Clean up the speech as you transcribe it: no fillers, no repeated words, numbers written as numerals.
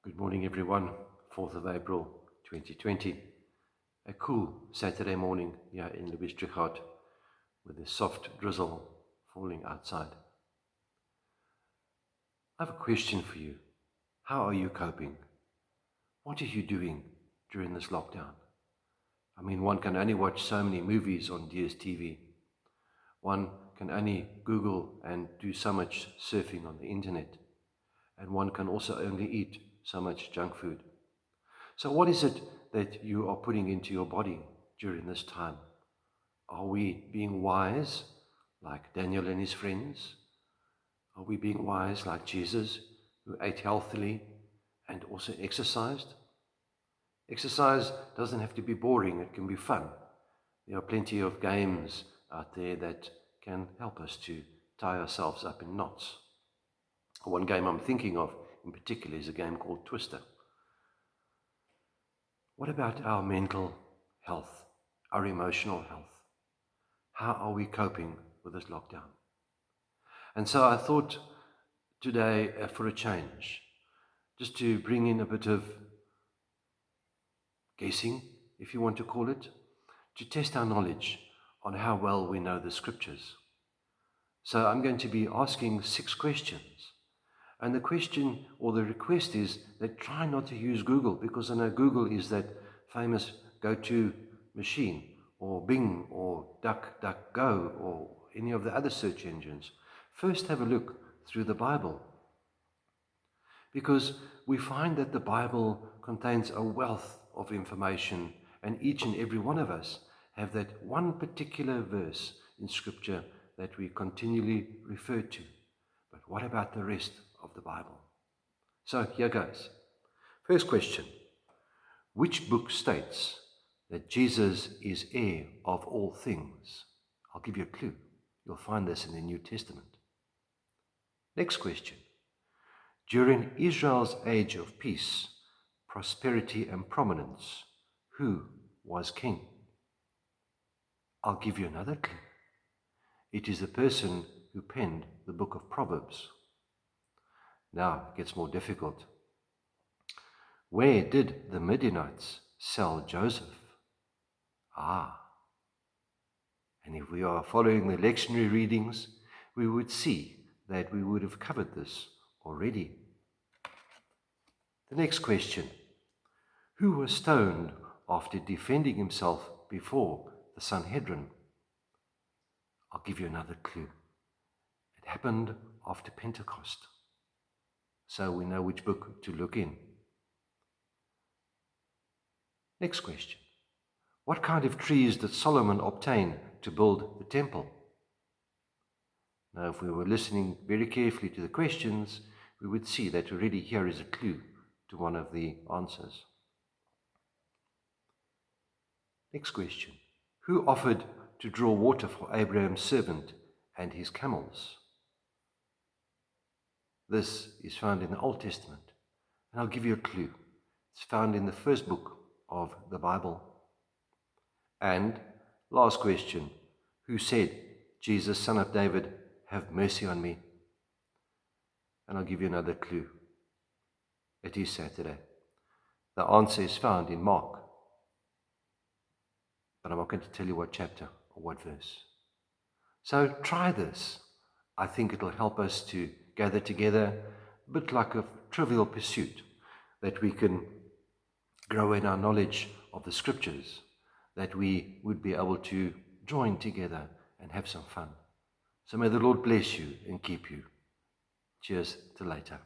Good morning, everyone. 4th of April 2020. A cool Saturday morning here in Archdeacon with a soft drizzle falling outside. I have a question for you. How are you coping? What are you doing during this lockdown? I mean, one can only watch so many movies on DSTV. One can only Google and do so much surfing on the internet. And one can also only eat so much junk food. So what is it that you are putting into your body during this time? Are we being wise like Daniel and his friends? Are we being wise like Jesus, who ate healthily and also exercised? Exercise doesn't have to be boring, it can be fun. There are plenty of games out there that can help us to tie ourselves up in knots. One game I'm thinking of in particular is a game called Twister. What about our mental health, our emotional health? How are we coping with this lockdown? And so I thought today, for a change, just to bring in a bit of guessing, if you want to call it, to test our knowledge on how well we know the scriptures. So I'm going to be asking 6 questions. And the question or the request is that try not to use Google, because I know Google is that famous go-to machine, or Bing, or DuckDuckGo, or any of the other search engines. First, have a look through the Bible, because we find that the Bible contains a wealth of information, and each and every one of us have that one particular verse in Scripture that we continually refer to. But what about the rest of the Bible? So here goes. First question. Which book states that Jesus is heir of all things? I'll give you a clue. You'll find this in the New Testament. Next question. During Israel's age of peace, prosperity and prominence, who was king? I'll give you another clue. It is the person who penned the book of Proverbs. Now it gets more difficult. Where did the Midianites sell Joseph? And if we are following the lectionary readings, we would see that we would have covered this already. The next question. Who was stoned after defending himself before the Sanhedrin? I'll give you another clue. It happened after Pentecost. So we know which book to look in. Next question. What kind of trees did Solomon obtain to build the temple? Now, if we were listening very carefully to the questions, we would see that already here is a clue to one of the answers. Next question. Who offered to draw water for Abraham's servant and his camels? This is found in the Old Testament. And I'll give you a clue. It's found in the first book of the Bible. And last question. Who said, Jesus, son of David, have mercy on me? And I'll give you another clue. It is Saturday. The answer is found in Mark. But I'm not going to tell you what chapter or what verse. So try this. I think it'll help us to gather together, a bit like a trivial pursuit, that we can grow in our knowledge of the scriptures, that we would be able to join together and have some fun. So may the Lord bless you and keep you. Cheers till later.